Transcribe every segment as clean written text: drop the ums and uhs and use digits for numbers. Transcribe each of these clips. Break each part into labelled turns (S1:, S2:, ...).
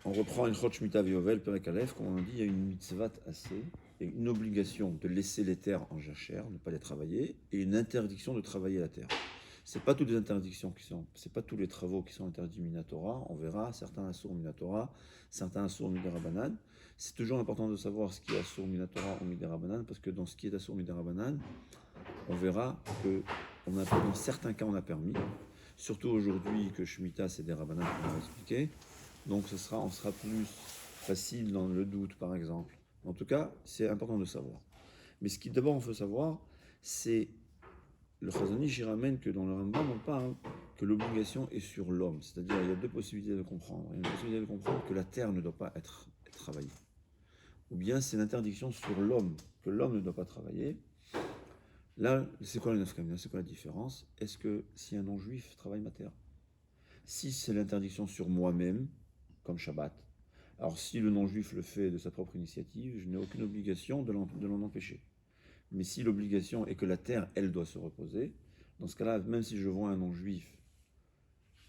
S1: On reprend une Chot Shemitah V'Yovel, Perek Aleph, comme on dit, il y a une mitzvah assez, et une obligation de laisser les terres en jachère, ne pas les travailler, et une interdiction de travailler la terre. C'est pas toutes les interdictions qui sont, c'est pas tous les travaux qui sont interdits Minatora. On verra certains Assour Minatora, certains Assour Midirabanan. C'est toujours important de savoir ce qui est Assour Minatora ou Midirabanan, parce que dans ce qui est Assour Midirabanan, on verra que dans certains cas on a permis. Surtout aujourd'hui que Shemitah c'est des Rabbanan qu'on va expliquer. Donc on sera plus facile dans le doute par exemple. En tout cas, c'est important de savoir. Mais ce qui d'abord on veut savoir, c'est le Chazon Ish ramène que dans le Rambam on parle que l'obligation est sur l'homme. C'est-à-dire il y a deux possibilités de comprendre. Il y a une possibilité de comprendre que la terre ne doit pas être travaillée. Ou bien c'est l'interdiction sur l'homme, que l'homme ne doit pas travailler. Là, c'est quoi le nafkamina? C'est quoi la différence? Est-ce que si un non-juif travaille ma terre? Si c'est l'interdiction sur moi-même, comme Shabbat, alors si le non-juif le fait de sa propre initiative, je n'ai aucune obligation de l'en empêcher. Mais si l'obligation est que la terre, elle, doit se reposer, dans ce cas-là, même si je vois un non-juif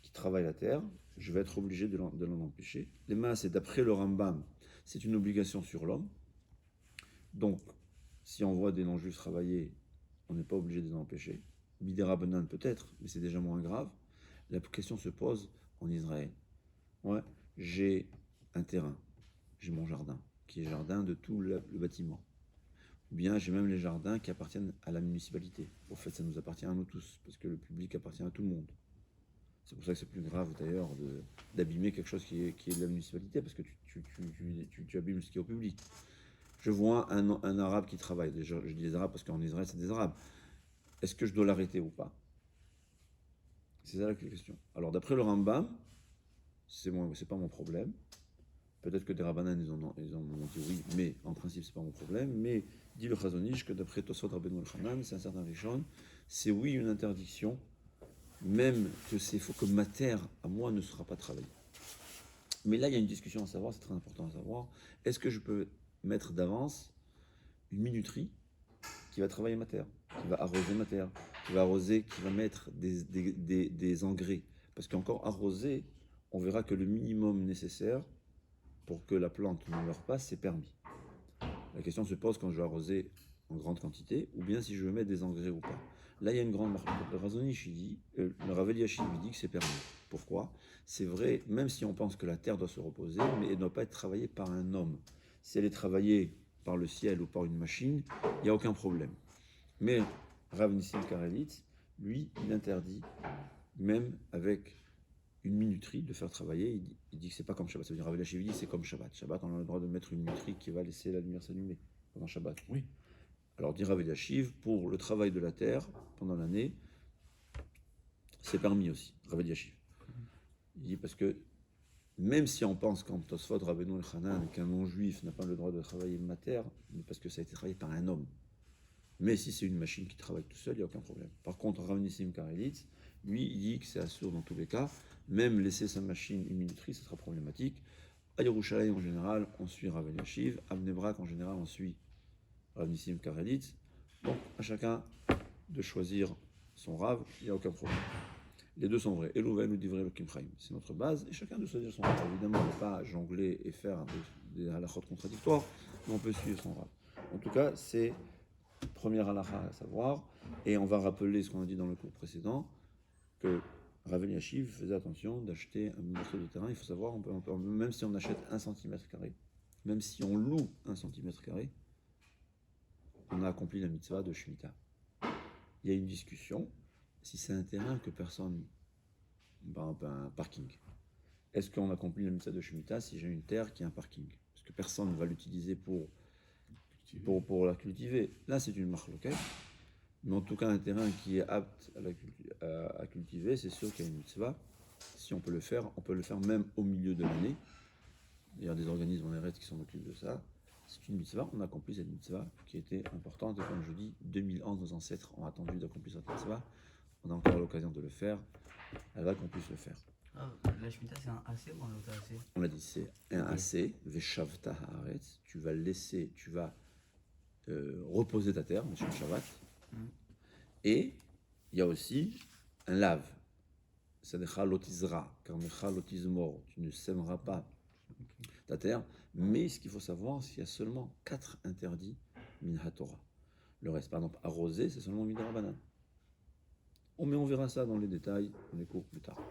S1: qui travaille la terre, je vais être obligé de l'en empêcher. Les mains, c'est d'après le Rambam, c'est une obligation sur l'homme. Donc, si on voit des non-juifs travailler, on n'est pas obligé de les en empêcher. Bidera Benan peut-être, mais c'est déjà moins grave. La question se pose en Israël. Ouais, j'ai un terrain, j'ai mon jardin, qui est jardin de tout le bâtiment. Ou bien j'ai même les jardins qui appartiennent à la municipalité. Au fait, ça nous appartient à nous tous, parce que le public appartient à tout le monde. C'est pour ça que c'est plus grave d'ailleurs d'abîmer quelque chose qui est de la municipalité, parce que tu abîmes ce qui est au public. Je vois un arabe qui travaille, je dis des arabes parce qu'en Israël c'est des arabes. Est-ce que je dois l'arrêter ou pas? C'est ça la question. Alors d'après le Rambam, c'est pas mon problème. Peut-être que des rabbanan ils ont dit oui, mais en principe c'est pas mon problème. Mais dit le Chazon Ish que d'après Tosfot Rabbeinu Elchanan, c'est un certain Rishon, c'est oui une interdiction, même que c'est faut que ma terre à moi ne sera pas travaillée. Mais là il y a une discussion à savoir, c'est très important à savoir. Est-ce que je peux mettre d'avance une minuterie qui va travailler ma terre, qui va arroser ma terre, qui va mettre des engrais? Parce qu'encore arroser, on verra que le minimum nécessaire pour que la plante ne meure pas, c'est permis. La question se pose quand je vais arroser en grande quantité, ou bien si je veux mettre des engrais ou pas. Là, il y a une grande marque. Le Razonish, le Rav Eliashiv dit que c'est permis. Pourquoi? C'est vrai, même si on pense que la terre doit se reposer, mais elle ne doit pas être travaillée par un homme. Si elle est travaillée par le ciel ou par une machine, il n'y a aucun problème. Mais Rav Nissim Karelitz, lui, il interdit, même avec une minuterie, de faire travailler. Il dit que c'est pas comme Shabbat. Ça veut dire Rav Eliashiv dit c'est comme Shabbat. Shabbat, on a le droit de mettre une minuterie qui va laisser la lumière s'allumer pendant Shabbat.
S2: Oui.
S1: Alors dit Rav Eliashiv, pour le travail de la terre pendant l'année, c'est permis aussi. Rav Eliashiv. Il dit parce que même si on pense qu'en Tosfot Rabbeinu Elchanan qu'un non-juif n'a pas le droit de travailler ma terre, mais parce que ça a été travaillé par un homme. Mais si c'est une machine qui travaille tout seul, il n'y a aucun problème. Par contre, Rav Nissim Karelitz, lui, il dit que c'est assourd dans tous les cas. Même laisser sa machine une minuterie, ce sera problématique. À Yerushalayim, en général, on suit Rav Eliashiv. À Bnei Brak, en général, on suit Rav Nissim Karelitz. Donc, à chacun de choisir son Rav, il n'y a aucun problème. Les deux sont vrais. Elouven ou Divrei Elokim Chaim, c'est notre base. Et chacun de choisir son Rav. Évidemment, on ne peut pas jongler et faire des halachot contradictoires, mais on peut suivre son Rav. En tout cas, c'est première halakha à savoir, et on va rappeler ce qu'on a dit dans le cours précédent, que Rav Eliashiv faisait attention d'acheter un morceau de terrain. Il faut savoir, même si on achète 1 cm², même si on loue 1 cm², on a accompli la mitzvah de Shemitah. Il y a une discussion, si c'est un terrain que personne, par exemple un parking, est-ce qu'on accomplit la mitzvah de Shemitah si j'ai une terre qui est un parking? Parce que personne ne va l'utiliser pour la cultiver. Là, c'est une marloquette. Mais en tout cas, un terrain qui est apte à cultiver, c'est sûr qu'il y a une mitzvah. Si on peut le faire même au milieu de l'année. Il y a des organismes en RS qui s'en occupent de ça. C'est une mitzvah, on accomplit cette mitzvah qui était importante. Et comme je dis, 2000 ans, nos ancêtres ont attendu d'accomplir cette mitzvah. On a encore l'occasion de le faire. Elle va qu'on puisse le faire.
S3: Ah, la Shemitah, c'est un AC ou un autre AC?
S1: On l'a dit, c'est un AC, Veshavta Haaretz. Tu vas reposer ta terre, sur le Shabbat. Et il y a aussi un lave. Sadecha lotizra, karmecha lotizmor. Tu ne sèmeras pas ta terre. Mais ce qu'il faut savoir, c'est qu'il y a seulement 4 interdits min ha-Torah. Le reste, par exemple, arroser, c'est seulement min Rabbanan. Mais on verra ça dans les détails, dans les cours plus tard.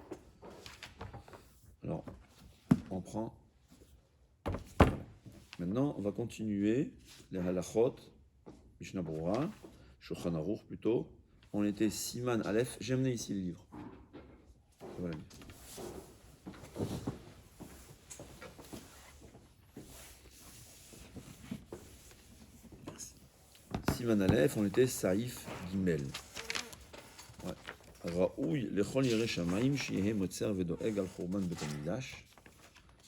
S1: Alors, on prend. Maintenant, on va continuer les halachot, Mishnah Berurah, Shulchan Aruch plutôt. On était Siman Aleph. J'ai amené ici le livre. Voilà. Siman Aleph, on était Saïf Gimel. Raoui lechol yireh shamayim sheyehe motzer vedoeg al churban bet hamikdash.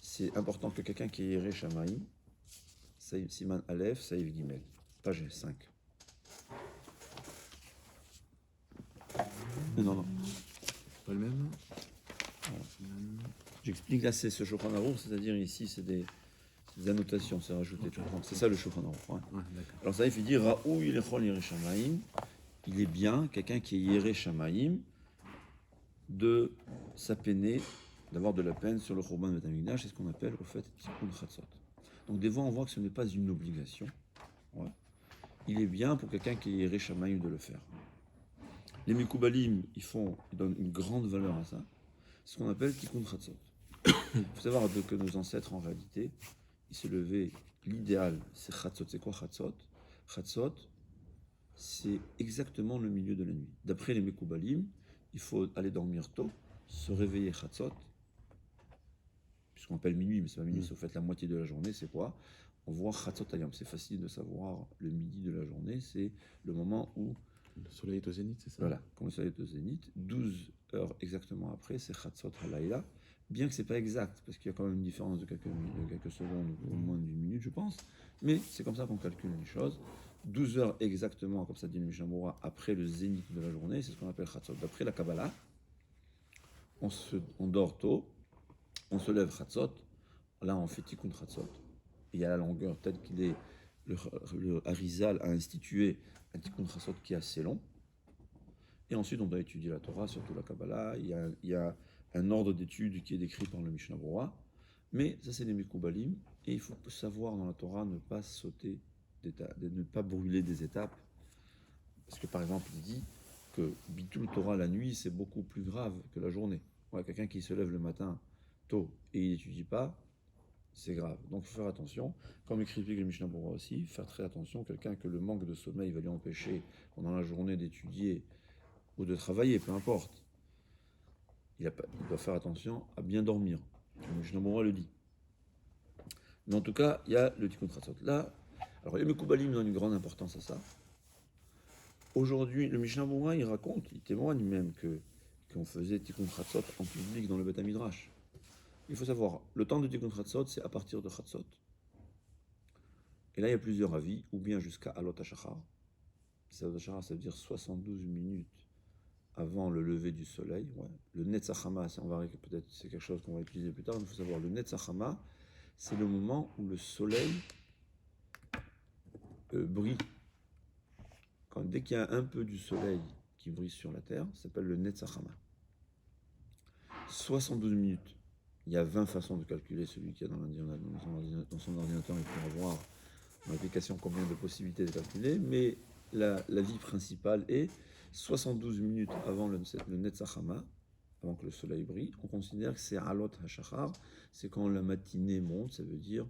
S1: C'est important que quelqu'un qui est yireh shamayim, Siman Aleph, Saïf Gimel, page 5. Non.
S2: Pas le même.
S1: J'explique là, c'est ce Shulchan Aruch, c'est-à-dire ici, c'est des annotations, c'est rajouté. C'est ça le Shulchan Aruch. Ouais. Alors Saïf, il dit Raoui lechol yireh shamayim. Il est bien, quelqu'un qui est yireh shamayim, de s'appeiner, d'avoir de la peine sur le churban bet hamikdash, c'est ce qu'on appelle au fait tikkun chatzot. Donc des fois on voit que ce n'est pas une obligation. Ouais. Il est bien pour quelqu'un qui est yireh shamayim de le faire. Les mekubalim, ils donnent une grande valeur à ça. C'est ce qu'on appelle tikkun chatzot. Il faut savoir que nos ancêtres en réalité, ils se levaient, l'idéal c'est chatzot. C'est quoi chatzot? Chatzot, c'est exactement le milieu de la nuit. D'après les mekubalim, il faut aller dormir tôt, se réveiller chatzot, puisqu'on appelle minuit, mais c'est pas minuit, c'est au fait la moitié de la journée, c'est quoi? On voit chatzot ayam, c'est facile de savoir le midi de la journée, c'est le moment où
S2: le soleil est au zénith, c'est ça?
S1: Voilà, quand le soleil est au zénith, 12 heures exactement après, c'est chatzot halayla, bien que c'est pas exact, parce qu'il y a quand même une différence de quelques secondes, ou moins d'une minute, je pense, mais c'est comme ça qu'on calcule les choses. 12 heures exactement, comme ça dit le Mishnah Berurah, après le zénith de la journée, c'est ce qu'on appelle chatzot. D'après la Kabbalah, on dort tôt, on se lève chatzot, là on fait tikkun chatzot. Il y a la longueur telle qu'il est, le Harizal a institué un tikkun chatzot qui est assez long. Et ensuite on doit étudier la Torah, surtout la Kabbalah. Il y a un ordre d'études qui est décrit par le Mishnah Berurah. Mais ça c'est les Mekubalim, et il faut savoir dans la Torah ne pas sauter, de ne pas brûler des étapes. Parce que par exemple, il dit que Bitul Torah la nuit, c'est beaucoup plus grave que la journée. Ouais, quelqu'un qui se lève le matin tôt et il n'étudie pas, c'est grave. Donc il faut faire attention. Comme écrit le Mishnah Berurah aussi, faire très attention. Quelqu'un que le manque de sommeil va lui empêcher pendant la journée d'étudier ou de travailler, peu importe. Il doit faire attention à bien dormir. Le Mishnah Berurah le dit. Mais en tout cas, il y a le tikkun chatzot. Là, alors les Mekubalim donnent une grande importance à ça. Aujourd'hui, le Mishnah Berurah, il raconte, il témoigne même qu'on faisait tikkun chatzot en public dans le Beth Midrash. Il faut savoir, le temps de tikkun chatzot, c'est à partir de chatzot. Et là, il y a plusieurs avis, ou bien jusqu'à alot hashachar. Alot hashachar, ça veut dire 72 minutes avant le lever du soleil. Ouais. Le netzachama, peut-être c'est quelque chose qu'on va utiliser plus tard, mais il faut savoir, le netzachama, c'est le moment où le soleil brille. Dès qu'il y a un peu du soleil qui brille sur la terre, ça s'appelle le netzachama. 72 minutes. Il y a 20 façons de calculer. Celui qui a dans son ordinateur, il peut avoir dans l'application combien de possibilités de calculer, mais la vie principale est 72 minutes avant le netzachama, avant que le soleil brille. On considère que c'est alot hashachar, c'est quand la matinée monte, ça veut dire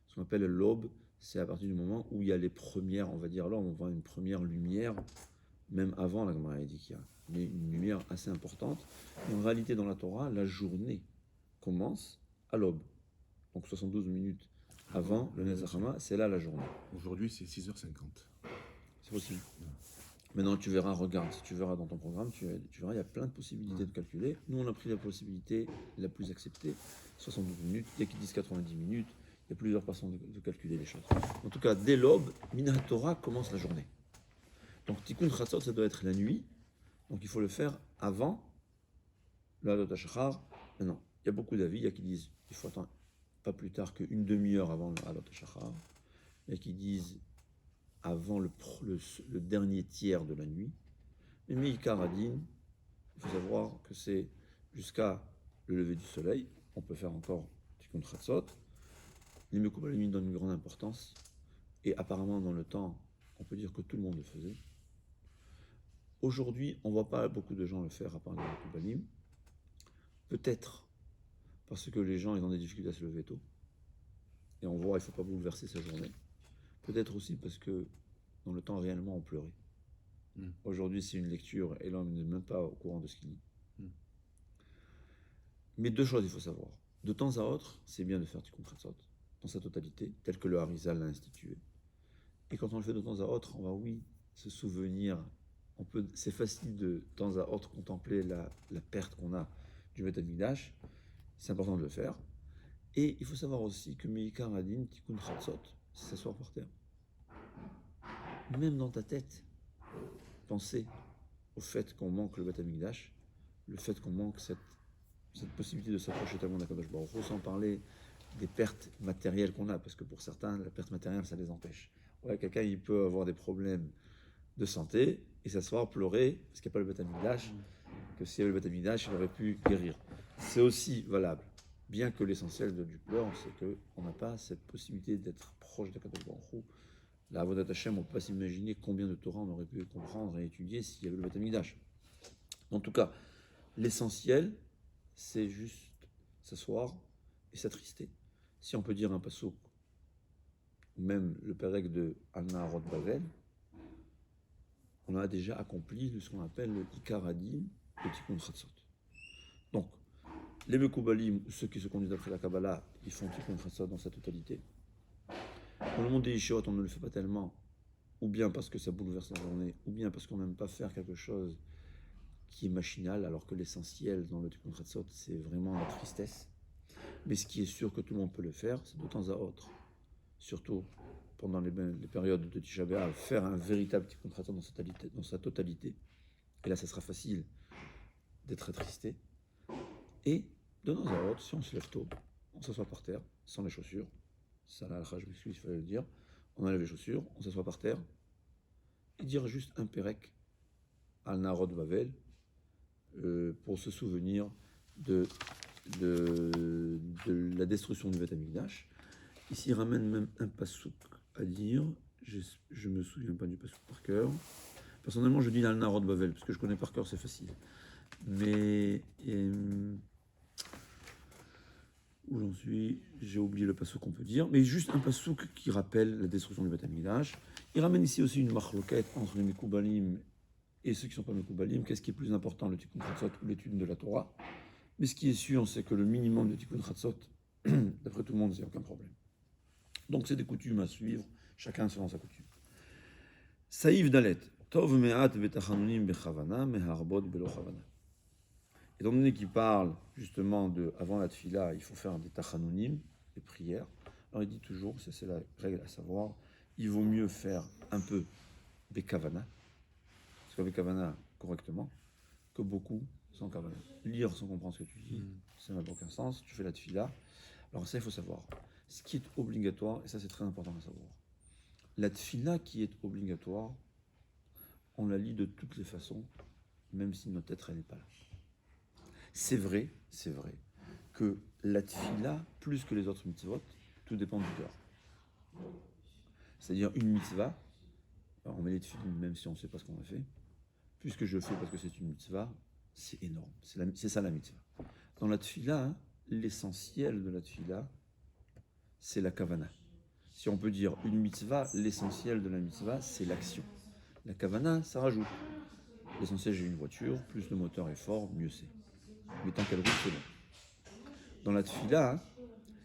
S1: ce qu'on appelle l'aube. C'est à partir du moment où il y a les premières, on va dire là, on voit une première lumière, même avant la Gemara dit qu'il y a, mais une lumière assez importante. Et en réalité, dans la Torah, la journée commence à l'aube. Donc 72 minutes avant le Netzachama, c'est là la journée.
S2: Aujourd'hui, c'est 6h50.
S1: C'est possible. Maintenant, tu verras, regarde, si tu verras dans ton programme, tu verras, il y a plein de possibilités de calculer. Nous, on a pris la possibilité la plus acceptée, 72 minutes. Il y a qui disent 90 minutes. Il y a plusieurs façons de calculer les choses. En tout cas, dès l'aube, Minat Torah commence la journée. Donc, Tikkun Chatzot, ça doit être la nuit. Donc, il faut le faire avant le Alot HaShachar. Maintenant, il y a beaucoup d'avis. Il y a qui disent qu'il faut attendre pas plus tard qu'une demi-heure avant le Alot HaShachar. Il y a qui disent avant le dernier tiers de la nuit. Mais Meikar Adin, il faut savoir que c'est jusqu'à le lever du soleil. On peut faire encore Tikkun Chatzot. les Mekoubalim donnent une grande importance, et apparemment dans le temps, on peut dire que tout le monde le faisait. Aujourd'hui, on ne voit pas beaucoup de gens le faire à part les Mekoubalim. Peut-être parce que les gens ils ont des difficultés à se lever tôt, et on voit il ne faut pas bouleverser sa journée. Peut-être aussi parce que dans le temps réellement on pleurait. Aujourd'hui c'est une lecture et l'homme n'est même pas au courant de ce qu'il lit. Mais deux choses il faut savoir. De temps à autre, c'est bien de faire Tikkun Chatzot dans sa totalité, tel que le Harizal l'a institué. Et quand on le fait de temps à autre, on va oui se souvenir. C'est facile de temps à autre contempler la perte qu'on a du Beth Amikdash. C'est important de le faire. Et il faut savoir aussi que Meikar Adin, Tikkun Chatzot, c'est s'asseoir par terre. Même dans ta tête, penser au fait qu'on manque le Beth Amikdash, le fait qu'on manque cette possibilité de s'approcher tellement d'Akadosh Baruch Hu, sans parler des pertes matérielles qu'on a, parce que pour certains, la perte matérielle, ça les empêche. Ouais, quelqu'un, il peut avoir des problèmes de santé et s'asseoir, pleurer, parce qu'il n'y a pas le Beth Amikdash, que s'il y avait le Beth Amikdash, il aurait pu guérir. C'est aussi valable. Bien que l'essentiel du pleur, c'est qu'on n'a pas cette possibilité d'être proche d'Akadosh Baruch Hu. La Avodat Hashem, on ne peut pas s'imaginer combien de Torah on aurait pu comprendre et étudier s'il y avait le Beth Amikdash. En tout cas, l'essentiel, c'est juste s'asseoir et s'attrister. Si on peut dire un passouk, ou même le Pérec de Al-Naharot Bavel, on a déjà accompli ce qu'on appelle le Ikar Adin, le Tikkun Chatzot. Donc, les Mekoubalim, ceux qui se conduisent d'après la Kabbalah, ils font Tikkun Chatzot dans sa totalité. Dans le monde des Yeshiot, on ne le fait pas tellement, ou bien parce que ça bouleverse la journée, ou bien parce qu'on n'aime pas faire quelque chose qui est machinal, alors que l'essentiel dans le Tikkun Chatzot, c'est vraiment la tristesse. Mais ce qui est sûr que tout le monde peut le faire, c'est de temps à autre, surtout pendant les périodes de Tisha B'Av, faire un véritable Tikkun Chatzot dans sa totalité. Et là, ça sera facile d'être attristé. Et de temps à autre, si on se lève tôt, on s'assoit par terre, sans les chaussures. Ça, là, je m'excuse, il fallait le dire. On enlève les chaussures, on s'assoit par terre, et dire juste un Pérec al Naharot Bavel, pour se souvenir de la destruction du Beth Amikdash. Ici, il ramène même un passouk à dire. Je ne me souviens pas du passouk par cœur. Personnellement, je dis Al Naharot Bavel, parce que je connais par cœur, c'est facile. Mais où j'en suis, j'ai oublié le passouk qu'on peut dire, mais juste un passouk qui rappelle la destruction du Beth Amikdash. Il ramène ici aussi une marloquette entre les Mekoubalim et ceux qui ne sont pas Mekoubalim. Qu'est-ce qui est plus important, le Tikkun Chatzot ou l'étude de la Torah? Mais ce qui est sûr, c'est que le minimum de Tikkun Chatzot, d'après tout le monde, c'est aucun problème. Donc c'est des coutumes à suivre, chacun selon sa coutume. Saïf Dalet, Tov me'at betachanonim bechavana, meharbot belo chavana. Étant donné qu'il parle justement de, avant la tfila, il faut faire des tachanonim, des prières. Alors il dit toujours, c'est la règle à savoir, il vaut mieux faire un peu bekavana, parce que bekavana correctement, que beaucoup sans kavana. Lire sans comprendre ce que tu dis, ça n'a aucun sens, tu fais la tfila. Alors ça, il faut savoir. Ce qui est obligatoire, et ça c'est très important à savoir, la tfila qui est obligatoire, on la lit de toutes les façons, même si notre tête n'est pas là. C'est vrai que la tfila, plus que les autres mitzvot, tout dépend du cœur. C'est-à-dire une mitzvah, alors on met les tfilines même si on ne sait pas ce qu'on a fait, puisque je fais parce que c'est une mitzvah, c'est énorme, c'est ça la mitzvah. Dans la tfila, l'essentiel de la tfila, c'est la kavana. Si on peut dire une mitzvah, l'essentiel de la mitzvah, c'est l'action. La kavana, ça rajoute. L'essentiel, j'ai une voiture, plus le moteur est fort, mieux c'est. Mais tant qu'elle roule, c'est bon. Dans la tfila,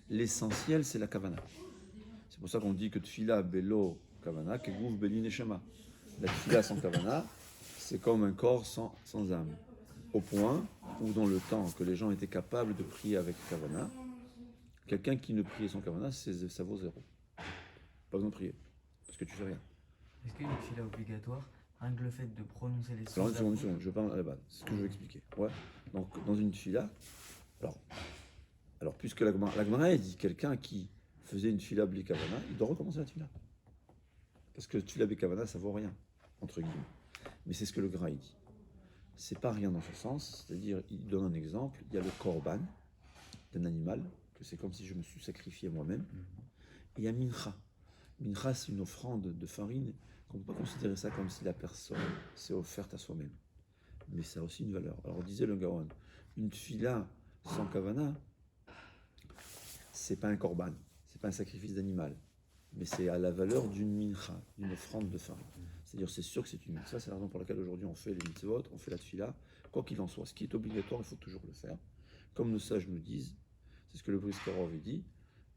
S1: l'essentiel, c'est la kavana. C'est pour ça qu'on dit que tfila belo kavana, kegouf beli neshama. La tfila sans kavana, c'est comme un corps sans âme. Au point où, dans le temps que les gens étaient capables de prier avec kavana, quelqu'un qui ne priait sans kavana, ça vaut zéro. Pas besoin de prier, parce que tu fais rien.
S3: Est-ce qu'il y a une tfila obligatoire? Rien que le fait de prononcer les sons.
S1: Alors, une seconde, je parle à la base, c'est ce que je veux expliquer. Ouais. Donc, dans une tfila, alors puisque la Gemara dit quelqu'un qui faisait une tfila bli kavana, il doit recommencer la tfila. Parce que tfila bli kavana, ça vaut rien, entre guillemets. Mais c'est ce que le Gra dit. C'est pas rien dans ce sens, c'est-à-dire, il donne un exemple, il y a le korban d'un animal, que c'est comme si je me suis sacrifié moi-même. il y a mincha. Mincha, c'est une offrande de farine, qu'on ne peut pas considérer ça comme si la personne s'est offerte à soi-même. Mais ça a aussi une valeur. Alors, disait le Gaon, une tfila sans kavana, c'est pas un korban, c'est pas un sacrifice d'animal, mais c'est à la valeur d'une mincha, d'une offrande de farine. C'est-à-dire, c'est sûr que c'est une mitzvah, c'est la raison pour laquelle aujourd'hui on fait les mitzvot, on fait la tfila, quoi qu'il en soit. Ce qui est obligatoire, il faut toujours le faire. Comme nos sages nous disent, c'est ce que le Briskerov dit,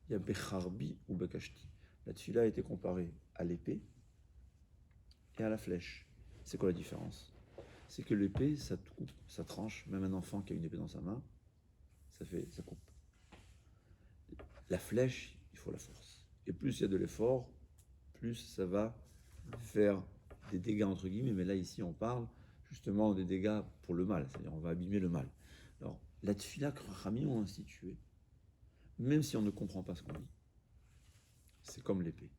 S1: il y a becharbi ou bekashti. La tfila a été comparée à l'épée et à la flèche. C'est quoi la différence? C'est que l'épée, ça coupe, ça tranche. Même un enfant qui a une épée dans sa main, ça coupe. La flèche, il faut la force. Et plus il y a de l'effort, plus ça va faire des dégâts entre guillemets. Mais là, ici, on parle justement des dégâts pour le mal. C'est-à-dire, on va abîmer le mal. Alors, la tfila que Rachamim ont instituée, même si on ne comprend pas ce qu'on dit, c'est comme l'épée.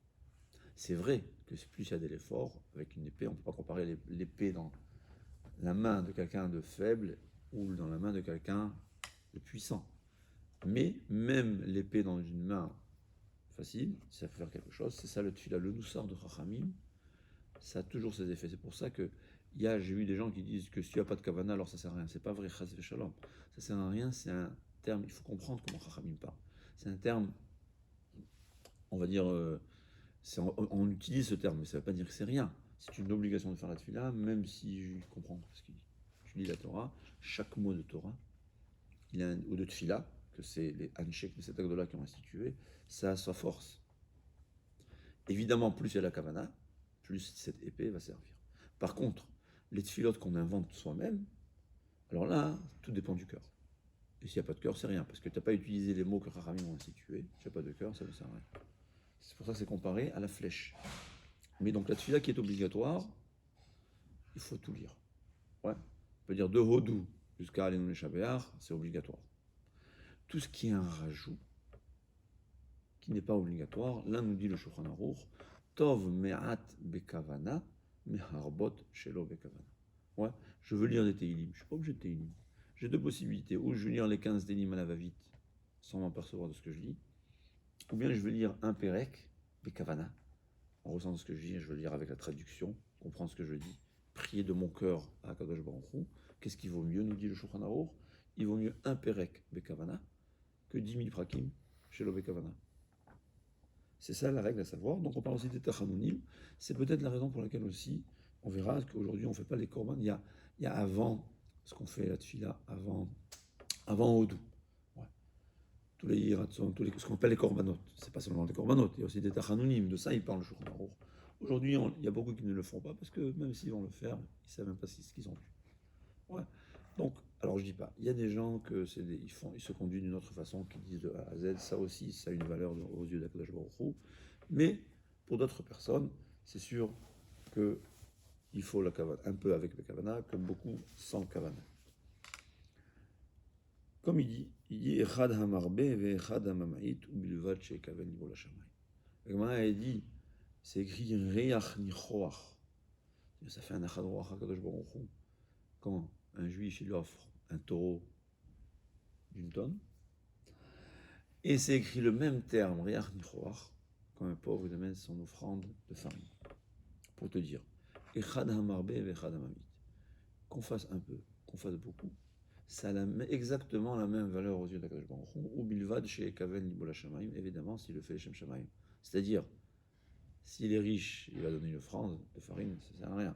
S1: C'est vrai que plus il y a de l'effort, avec une épée, on ne peut pas comparer l'épée dans la main de quelqu'un de faible ou dans la main de quelqu'un de puissant. Mais même l'épée dans une main facile, ça peut faire quelque chose. C'est ça le tfila, le noussar de Chachamim, ça a toujours ses effets. C'est pour ça que j'ai eu des gens qui disent que si tu n'as pas de kavana, alors ça sert à rien. C'est pas vrai, chas v'shalom. Ça sert à rien, c'est un terme, il faut comprendre comment Chachamim parle. C'est un terme, on va dire, on utilise ce terme, mais ça ne veut pas dire que c'est rien. C'est une obligation de faire la tefila, même si je comprends ce qu'il dit. Je lis la Torah, chaque mot de Torah, ou de tefila, que c'est les Anshek de cette Agdola qui ont institué, ça a sa force. Évidemment, plus il y a la kavana, plus cette épée va servir. Par contre, les tfilotes qu'on invente soi-même, alors là, tout dépend du cœur. Et s'il n'y a pas de cœur, c'est rien, parce que tu n'as pas utilisé les mots que Chachamim ont institués. S'il n'y a pas de cœur, ça ne sert à rien. C'est pour ça que c'est comparé à la flèche. Mais donc la tefila qui est obligatoire, il faut tout lire. Ouais. On peut dire de Hodou jusqu'à Alenu Shabear, c'est obligatoire. Tout ce qui est un rajout, qui n'est pas obligatoire, là nous dit le Shulchan Aruch, Tov me'at bekavana, meharbot shelo bekavana. Ouais, je veux lire des Teilim, je ne suis pas obligé de Teilim. J'ai deux possibilités, ou je veux lire les 15 Teilim à la va-vite, sans m'apercevoir de ce que je lis, ou bien je veux lire un Perek, bekavana, en ressentant ce que je dis, je veux lire avec la traduction, comprendre ce que je dis, prier de mon cœur à Kadosh Baruch Hu. Qu'est-ce qui vaut mieux, nous dit le Shulchan Aruch? Il vaut mieux un Perek Bekavana que 10 000 prakim chez le Bekavana. C'est ça la règle à savoir. Donc on parle aussi des Tachanunim. C'est peut-être la raison pour laquelle aussi, on verra qu'aujourd'hui on ne fait pas les korban. Il y a avant ce qu'on fait la tfila, avant Odou. Ouais. Tous les Yiratzon, ce qu'on appelle les korbanot. C'est pas seulement des korbanot, il y a aussi des Tachanunim. De ça, il parle le Shulchan Aruch. Aujourd'hui, il y a beaucoup qui ne le font pas parce que même s'ils vont le faire, ils ne savent même pas ce qu'ils ont vu. Ouais. Donc, alors je dis pas, il y a des gens ils se conduisent d'une autre façon, qui disent de A à Z, ça aussi, ça a une valeur aux yeux d'Akadosh Baruch Hu. Mais pour d'autres personnes, c'est sûr qu'il faut la kavana, un peu avec la kavana, comme beaucoup sans kavana. Comme il dit Echad hamarbe ve'echad hamamait ubilvad she'ekaven libo l'shamayim. La Gemara dit, c'est écrit Reach Nichoach. Ça fait un achadroach HaKadosh Baruch Hu. Quand un juif il offre un taureau d'une tonne, et c'est écrit le même terme, Reach Nichoach, quand un pauvre il amène son offrande de farine. Pour te dire, Echad Hamarbe ve'echad Hamamit. Qu'on fasse un peu, qu'on fasse beaucoup, ça a exactement la même valeur aux yeux d'Akadosh Baruch Hu, ou bilvad chez Kaven Libola Shamayim, évidemment s'il le fait Shem Shamayim. C'est-à-dire, s'il est riche, il va donner une offrande de farine, ça ne sert à rien.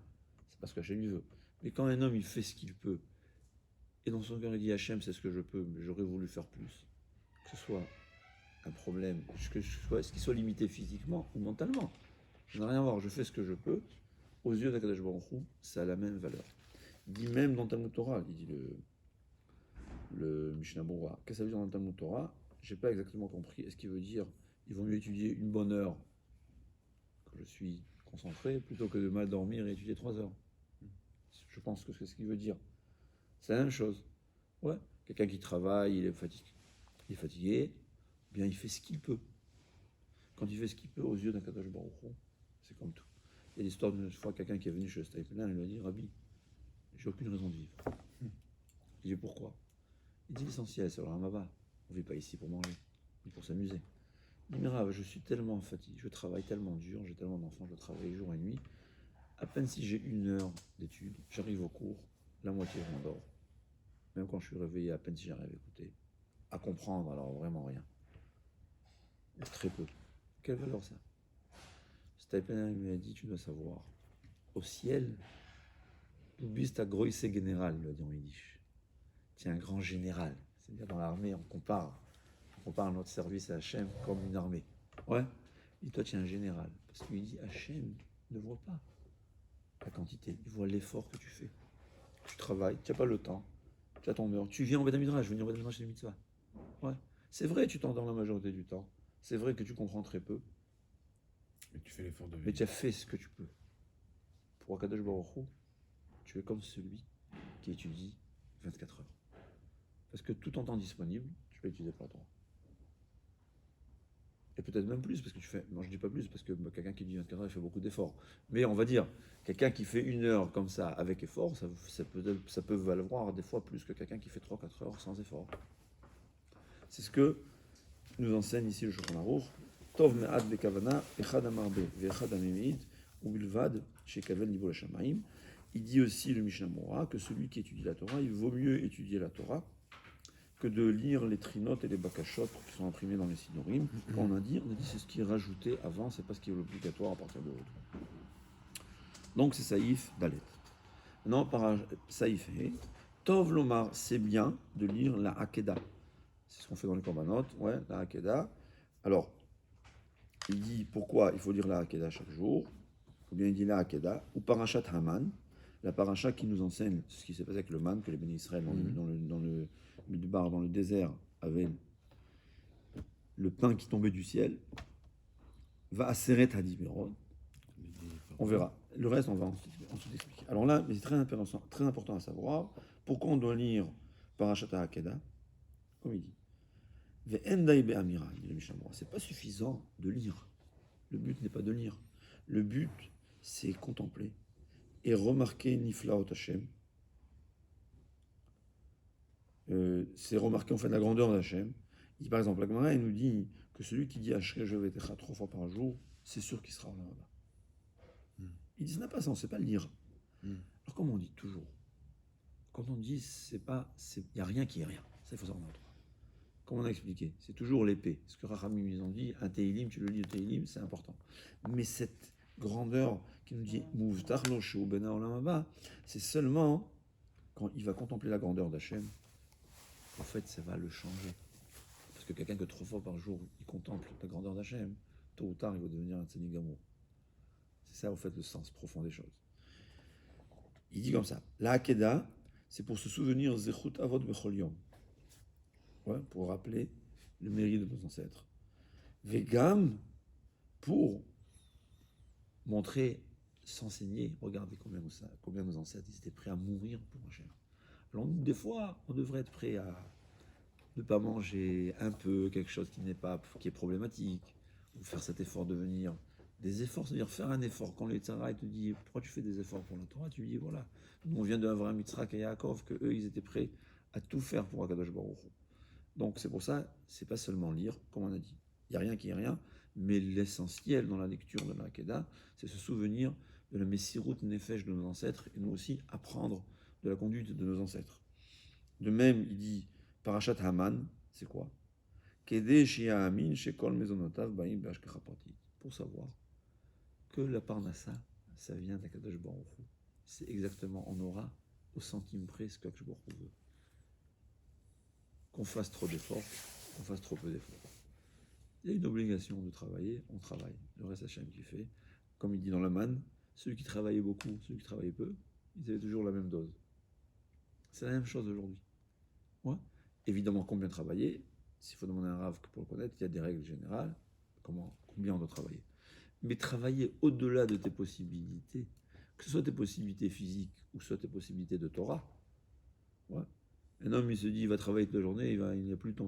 S1: C'est parce qu'Hachem lui veut. Mais quand un homme il fait ce qu'il peut, et dans son cœur il dit Hachem c'est ce que je peux, mais j'aurais voulu faire plus, que ce soit un problème, ce qui soit limité physiquement ou mentalement, je n'ai rien à voir, je fais ce que je peux, aux yeux d'Akadosh Baruch Hu, ça a la même valeur. Il dit même dans Talmud Torah, il dit le Mishnah Berurah, qu'est-ce que ça veut dire dans Talmud Torah? Je n'ai pas exactement compris. Est-ce qu'il veut dire il vaut mieux étudier une bonne heure que je suis concentré plutôt que de mal dormir et étudier 3 heures? Je pense que c'est ce qu'il veut dire. C'est la même chose. Ouais. Quelqu'un qui travaille, il est fatigué, bien il fait ce qu'il peut. Quand il fait ce qu'il peut aux yeux d'un Kadosh Baruch Hu, c'est comme tout. Il y a l'histoire d'une fois quelqu'un qui est venu chez le Staplein, il lui a dit Rabbi, j'ai aucune raison de vivre. Il dit pourquoi? Il dit l'essentiel, c'est le Ramava. On ne vit pas ici pour manger, ni pour s'amuser. Il dit, mais Rav, je suis tellement fatigué, je travaille tellement dur, j'ai tellement d'enfants, je travaille jour et nuit. À peine si j'ai 1 heure d'études, j'arrive au cours, la moitié je m'endors. Même quand je suis réveillé, à peine si j'arrive à écouter. À comprendre, alors vraiment rien. Très peu. Quelle valeur ça? Stephen lui a dit, tu dois savoir, au ciel, du bist à groïse général, il a dit en yiddish. Tu es un grand général. C'est-à-dire dans l'armée, on compare notre service à Hachem comme une armée. Ouais. Il dit, toi, tu es un général. Parce qu'il dit, Hachem ne voit pas la quantité, il voit l'effort que tu fais. Tu travailles, tu n'as pas le temps, tu as ton heure. Tu viens en Beth Midrash, venir en Beth Midrash, c'est une mitzvah. Ouais. C'est vrai, tu t'endors la majorité du temps. C'est vrai que tu comprends très peu.
S2: Mais tu fais l'effort de
S1: Mais
S2: venir.
S1: tu as fait ce que tu peux. Pour Akadosh Baruch Hu, tu es comme celui qui étudie 24 heures. Parce que tout ton temps disponible, tu l'as utilisé pour la Torah. Et peut-être même plus, parce que tu fais. Non, je dis pas plus, parce que quelqu'un qui dit 24 heures, il fait beaucoup d'efforts. Mais on va dire, quelqu'un qui fait 1 heure comme ça, avec effort, ça peut valoir des fois plus que quelqu'un qui fait 3-4 heures sans effort. C'est ce que nous enseigne ici le Shulchan Aruch. Tov me'at bekavana, echad amarbe, ve'echad amimid, ubilvad, shekavel nibo l'ashamaim. Il dit aussi le Mishnah Mora que celui qui étudie la Torah, il vaut mieux étudier la Torah que de lire les trinotes et les bakashot qui sont imprimés dans les sidorim. Quand on a dit c'est ce qui est rajouté avant, c'est pas ce qui est obligatoire à partir de l'autre. Donc c'est Saïf Dalet. Maintenant, par Saïf He, Tov Lomar, c'est bien de lire la Hakeda. C'est ce qu'on fait dans les Korbanot, ouais, la Hakeda. Alors, il dit pourquoi il faut lire la Hakeda chaque jour, ou bien il dit la Hakeda, ou Parashat Haman, la paracha qui nous enseigne ce qui s'est passé avec le man, que les bénis Israël dans le désert avaient le pain qui tombait du ciel, va à Seret Hadiberon. On verra. Le reste, on va ensuite expliquer. Alors là, mais c'est très important à savoir pourquoi on doit lire Parashat Hakeda, comme il dit. C'est pas suffisant de lire. Le but n'est pas de lire. Le but, c'est contempler et remarquer Niflaot Hashem. C'est remarquer en fait la grandeur d'Hachem. Par exemple, la Gemara, elle nous dit que celui qui dit Ashrei Jovetecha 3 fois par jour, c'est sûr qu'il sera en là-bas. Il dit ça n'a pas sens, c'est pas le lire. Alors comme on dit toujours, quand on dit il n'y a rien qui est rien, ça il faut savoir. Comme on a expliqué, c'est toujours l'épée. Ce que Rachamim ils ont dit, un Teilim, tu le lis le Teilim, c'est important. Mais cette grandeur qui nous dit Mouvtar Loshu Bena Olam Haba, c'est seulement quand il va contempler la grandeur d'Hachem, en fait, ça va le changer. Parce que quelqu'un que 3 fois par jour, il contemple la grandeur d'Hachem, tôt ou tard, il va devenir un Tzadik Gamour. C'est ça, en fait, le sens profond des choses. Il dit comme ça, la Hakeda, c'est pour se souvenir Zechut Avot Bechol Yom. Ouais, pour rappeler le mérite de nos ancêtres. Vegam, pour montrer, s'enseigner, regardez combien nos ancêtres ils étaient prêts à mourir pour Hachem. Alors nous, des fois, on devrait être prêt à ne pas manger un peu, quelque chose qui est problématique, ou faire cet effort de venir. Des efforts, c'est-à-dire faire un effort. Quand le Tzara te dit pourquoi tu fais des efforts pour la Torah, tu lui dis voilà, nous on vient de Avraham, Yitzhak et Yaakov, que eux ils étaient prêts à tout faire pour Akadosh Baruch Hu. Donc c'est pour ça, c'est pas seulement lire, comme on a dit. Il n'y a rien qui est rien, mais l'essentiel dans la lecture de la Hakeda, c'est se souvenir de la Messirut Nefesh de nos ancêtres et nous aussi apprendre de la conduite de nos ancêtres. De même, il dit Parashat Haman, c'est quoi? Pour savoir que la Parnassa, ça vient d'Akadosh Baruch Hu. C'est exactement, on aura au centime près ce qu'Akadosh Baruch Hu veut. Qu'on fasse trop d'efforts, qu'on fasse trop peu d'efforts. Il y a une obligation de travailler, on travaille. Le reste, Hachem qui fait. Comme il dit dans la manne, ceux qui travaillaient beaucoup, ceux qui travaillaient peu, ils avaient toujours la même dose. C'est la même chose aujourd'hui. Ouais. Évidemment, combien travailler? S'il faut demander à un rave pour le connaître, il y a des règles générales. Combien on doit travailler? Mais travailler au-delà de tes possibilités, que ce soit tes possibilités physiques ou que ce soit tes possibilités de Torah. Ouais. Un homme, il se dit, il va travailler toute la journée, il n'y a plus le temps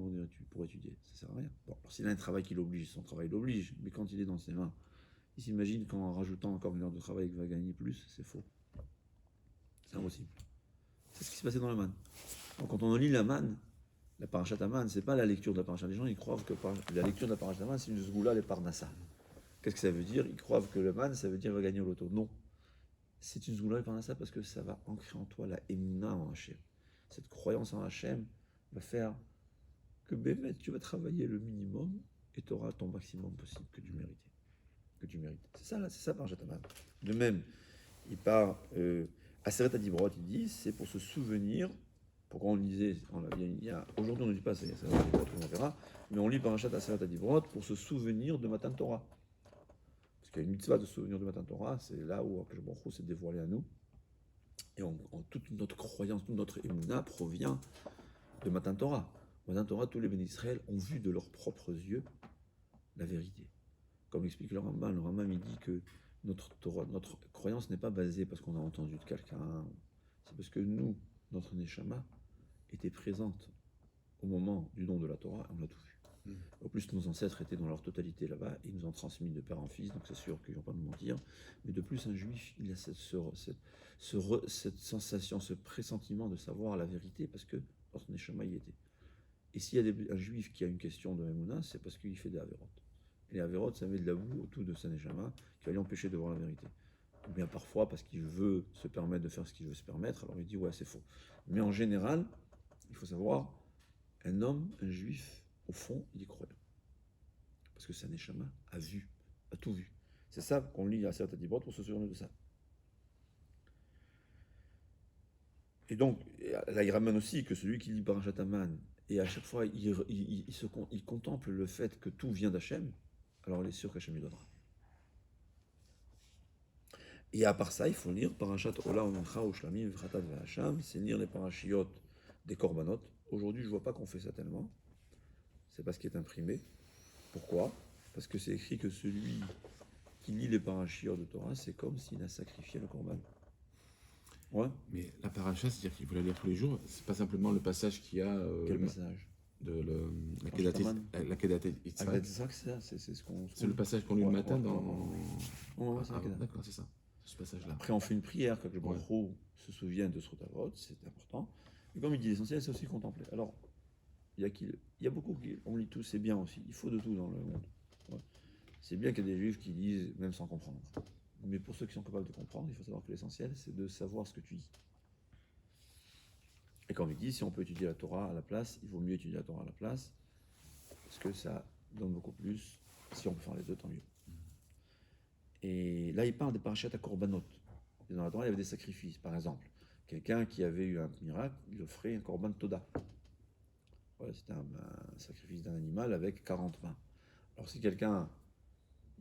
S1: pour étudier. Ça ne sert à rien. Bon, alors s'il a un travail qui l'oblige, son travail l'oblige, mais quand il est dans ses mains, il s'imagine qu'en rajoutant encore une heure de travail, il va gagner plus, c'est faux. C'est impossible. C'est ce qui s'est passé dans la manne. Donc, quand on lit la manne La parashat Aman, c'est pas la lecture de la parashat. Les gens, ils croient que la lecture de la parashat Aman, c'est une zgoula, les parnassa. Qu'est-ce que ça veut dire? Ils croient que le man, ça veut dire va gagner au loto. Non. C'est une zgoula, les parnassa, parce que ça va ancrer en toi la émouna en Hachem. Cette croyance en Hachem va faire que Bémet, tu vas travailler le minimum et tu auras ton maximum possible que tu mérites. C'est ça parashat Aman. De même, il part Aseret Adibrot, il dit, c'est pour se souvenir. Pourquoi on le disait, aujourd'hui on ne dit pas ça, on verra, mais on lit Parashat Aseret Adibrot pour se souvenir de Matan Torah. Parce qu'il y a une mitzvah de se souvenir de Matan Torah, c'est là où Akadosh Baruch Hu s'est dévoilé à nous. Et toute notre croyance, toute notre émouna provient de Matan Torah. Matan Torah, tous les bénis d'Israël ont vu de leurs propres yeux la vérité. Comme l'explique le Rambam il dit que notre croyance n'est pas basée parce qu'on a entendu de quelqu'un, c'est parce que nous, notre Neshama, était présente au moment du don de la Torah, on l'a tout vu. En plus, nos ancêtres étaient dans leur totalité là-bas, et ils nous ont transmis de père en fils, donc c'est sûr qu'ils ne vont pas nous mentir. Mais de plus, un juif, il a cette sensation, ce pressentiment de savoir la vérité, parce que notre Neshama y était. Et s'il y a un juif qui a une question de Emouna, c'est parce qu'il fait des avérotes. Et les avérotes, ça met de la boue autour de sa Neshama, qui va lui empêcher de voir la vérité. Ou bien parfois, parce qu'il veut se permettre de faire ce qu'il veut se permettre, alors il dit ouais, c'est faux. Mais en général, il faut savoir, un homme, un juif, au fond, il est croyant. Parce que sa Neshama a vu, a tout vu. C'est ça qu'on lit à Aseret Adibrot pour se souvenir de ça. Et donc, là, il ramène aussi que celui qui lit Parashat Aman, et à chaque fois, il contemple le fait que tout vient d'Hachem, alors il est sûr qu'Hachem lui donnera. Et à part ça, il faut lire Parashat Ola Omincha Ushlamim V'chatat V'Hasham, c'est lire les parashiot des korbanot. Aujourd'hui, je ne vois pas qu'on fait ça tellement. C'est pas ce qui est imprimé. Pourquoi? Parce que c'est écrit que celui qui lit les parashiot de Torah, c'est comme s'il a sacrifié le korban. Ouais.
S2: Mais la paracha, c'est-à-dire qu'il faut la lire tous les jours. C'est pas simplement le passage qu'il y a.
S1: Quel passage?
S2: La Kedat Yitzhak.
S1: C'est ça que c'est ce qu'on.
S2: C'est le passage qu'on lit le matin dans.
S1: Ouais, c'est la Kedat.
S2: D'accord, c'est ça. Ce passage-là.
S1: Après, on fait une prière, que le Baruch se souvienne de Srutavot, c'est important. Et comme il dit, l'essentiel, c'est aussi contempler. Alors, il y a beaucoup qui. On lit tout, c'est bien aussi. Il faut de tout dans le monde. Ouais. C'est bien qu'il y ait des juifs qui lisent, même sans comprendre. Mais pour ceux qui sont capables de comprendre, il faut savoir que l'essentiel, c'est de savoir ce que tu dis. Et comme il dit, si on peut étudier la Torah à la place, il vaut mieux étudier la Torah à la place, parce que ça donne beaucoup plus. Si on peut faire les deux, tant mieux. Et là, il parle des parachats à korbanot. Et dans la Torah, il y avait des sacrifices. Par exemple, quelqu'un qui avait eu un miracle, il offrait un korban toda. Voilà, c'était un sacrifice d'un animal avec 40 mains. Alors si quelqu'un,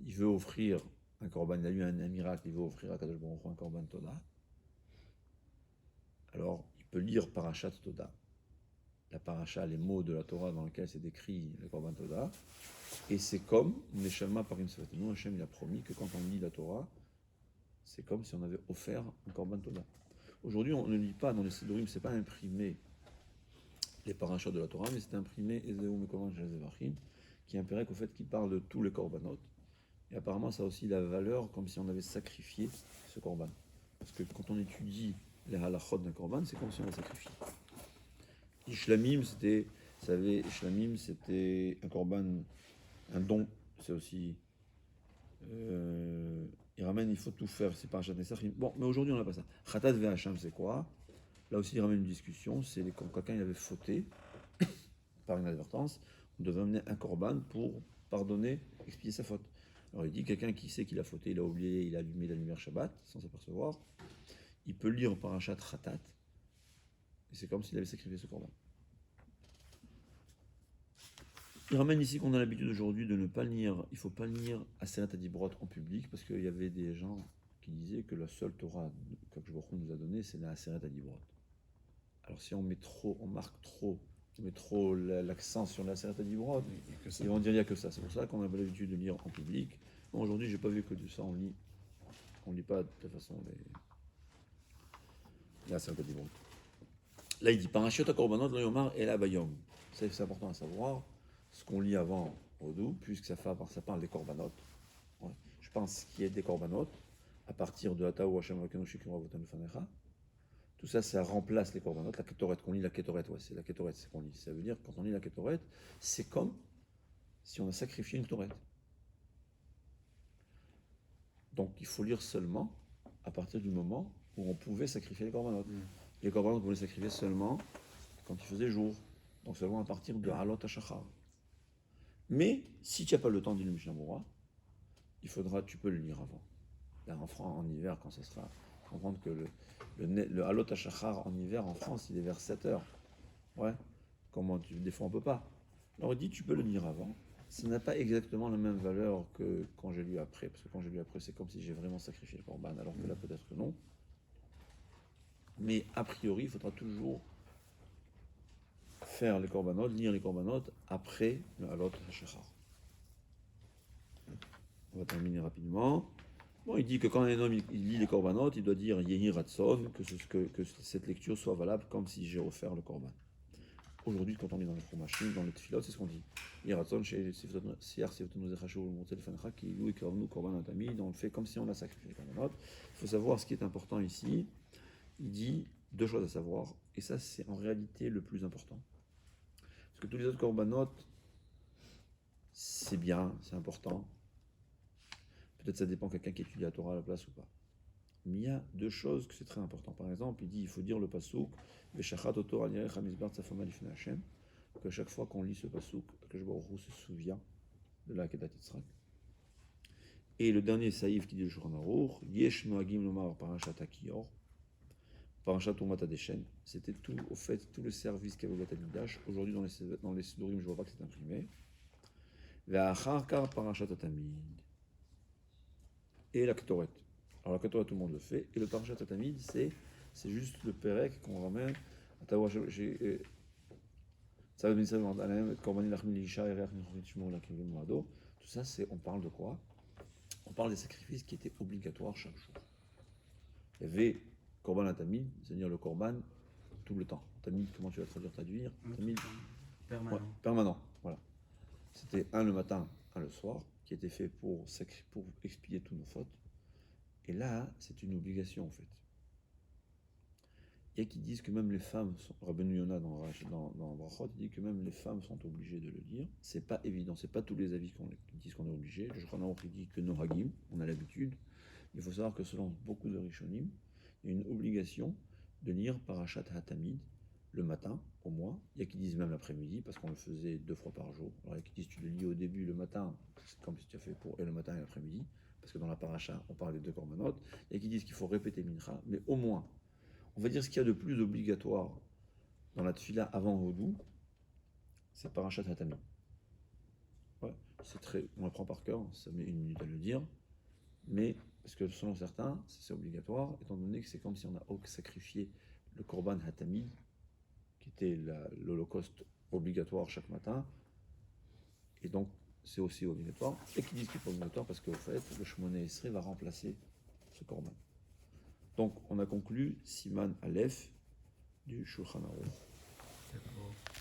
S1: il veut offrir un korban, il a eu un miracle, il veut offrir à Kadosh Baruch Hu un korban toda, alors il peut lire parachat toda. La paracha, les mots de la Torah dans lesquels c'est décrit le korban toda. Et c'est comme Neshama par une seule. Nous, Hachem, il a promis que quand on lit la Torah, c'est comme si on avait offert un korban toda. Aujourd'hui, on ne lit pas dans les Sidurim, c'est pas imprimé les parachats de la Torah, mais c'est imprimé Ezeu Mekovan Shazevachim, qui est un pérec au fait qui parle de tous les korbanot. Et apparemment, ça a aussi la valeur comme si on avait sacrifié ce korban. Parce que quand on étudie les halachot d'un korban, c'est comme si on l'a sacrifié. Ishlamim, c'était, vous savez, Ishlamim, c'était un korban, un don. C'est aussi. Il ramène, il faut tout faire, c'est parachat Nesachim. Bon, mais aujourd'hui, on n'a pas ça. Chatat Ve'Hasham, c'est quoi? Là aussi, il ramène une discussion. C'est quand quelqu'un avait fauté par inadvertance, on devait amener un korban pour pardonner, expier sa faute. Alors il dit quelqu'un qui sait qu'il a fauté, il a oublié, il a allumé la lumière Shabbat sans s'apercevoir, il peut lire parachat Chatat, et c'est comme s'il avait sacrifié ce korban. Il ramène ici qu'on a l'habitude aujourd'hui de ne pas lire, il ne faut pas lire Aseret Adibrot en public, parce qu'il y avait des gens qui disaient que la seule Torah que Baruch Hu nous a donnée, c'est la Aseret Adibrot. Alors si on met trop, on marque trop, on met trop l'accent sur la Aseret Adibrot, ils vont dire il n'y a que ça. C'est pour ça qu'on a l'habitude de lire en public. Bon, aujourd'hui, j'ai pas vu que de ça, on lit pas de toute façon la Aseret Adibrot. Là, il dit Parashiot HaKorbanot Lo Yomar Ela Bayom. C'est important à savoir ce qu'on lit avant Odou, puisque ça parle des korbanot. Ouais. Je pense qu'il y a des korbanot à partir de Ata ou Hashem Vakenu Shikrim Avotan Lefanecha. Tout ça, ça remplace les corbanotes. La kétoret, qu'on lit la kétoret, ouais, c'est la kétoret, c'est qu'on lit. Ça veut dire, quand on lit la kétoret, c'est comme si on a sacrifié une kétoret. Donc, il faut lire seulement à partir du moment où on pouvait sacrifier les corbanotes. Les corbanotes, on pouvait les sacrifier seulement quand il faisait jour. Donc, seulement à partir de Halot HaShachar. Mais, si tu n'as pas le temps d'Ilum Mishnah tu peux le lire avant. Là, en hiver, quand ça sera... comprendre que le Halot HaShachar en hiver, en France, il est vers 7 heures. Ouais. Des fois, on ne peut pas. Alors, il dit, tu peux le lire avant. Ça n'a pas exactement la même valeur que quand j'ai lu après. Parce que quand j'ai lu après, c'est comme si j'ai vraiment sacrifié le korban, alors que là, peut-être que non. Mais a priori, il faudra toujours faire les corbanotes, lire les corbanotes après le Halot HaShachar. On va terminer rapidement. Bon, il dit que quand un homme il lit les corbanotes, il doit dire Yehi Ratson, que cette lecture soit valable comme si j'ai offert le korban. Aujourd'hui, quand on est dans les fromachines, dans les tefilot, c'est ce qu'on dit. Yehi Ratson, on le fait comme si on a sacrifié les corbanotes. Il faut savoir ce qui est important ici. Il dit deux choses à savoir, et ça, c'est en réalité le plus important. Parce que tous les autres corbanotes, c'est bien, c'est important. Peut-être ça dépend de quelqu'un qui étudie la Torah à la place ou pas. Mais il y a deux choses que c'est très important. Par exemple, il dit il faut dire le pasuk que chaque fois qu'on lit ce pasuk, que je se souvient de la Kedat Yitzhak. Et le dernier saïf qui dit le Shulchan Aruch, Yesh Noagim Lomar Parashat Akior, Parashat Umat Adeshen. C'était tout, au fait, tout le service qu'avait le Beth Amikdash. Aujourd'hui, dans les Sidurim, je ne vois pas que c'est imprimé. Ve'achar kar Parashat Tamid. Et la Ketoret. Alors la Ketoret, tout le monde le fait. Et le Parashat Tamid, c'est juste le Perek qu'on ramène. Tout ça, on parle de quoi? On parle des sacrifices qui étaient obligatoires chaque jour. Il y avait Korban à Tamid, c'est-à-dire le Korban tout le temps. Tamid, comment tu vas traduire? Tamid
S3: Permanent.
S1: Ouais, permanent, voilà. C'était un le matin, un le soir, qui était fait pour expier toutes nos fautes. Et là, c'est une obligation en fait. Il y a qui disent que même les femmes, Rabbeinu Yonah dans Brachot, il dit que même les femmes sont obligées de le dire. C'est pas évident, c'est pas tous les avis qui disent qu'on est obligé. Le Shulchan Aruch dit que no hagim, on a l'habitude. Il faut savoir que selon beaucoup de Rishonim, il y a une obligation de lire Parashat HaTamid le matin, au moins. Il y a qui disent même l'après-midi, parce qu'on le faisait 2 fois par jour. Alors il y a qui disent tu le lis au début le matin, c'est comme si tu as fait pour et le matin et l'après-midi, parce que dans la Parasha, on parle des 2 korbanot. Il y a qui disent qu'il faut répéter Mincha, mais au moins, on va dire ce qu'il y a de plus obligatoire dans la tefila avant Hodou, c'est Parashat HaTamid. Ouais, on l'apprend par cœur, ça met 1 minute à le dire, mais parce que selon certains, c'est obligatoire, étant donné que c'est comme si on a sacrifié le Korban HaTamid, qui était l'holocauste obligatoire chaque matin, et donc c'est aussi obligatoire, et qui disent qu'il n'est pas obligatoire parce qu'au fait, le Shmoneh Esrei va remplacer ce Korban. Donc on a conclu Siman Aleph du Shulchan Aruch.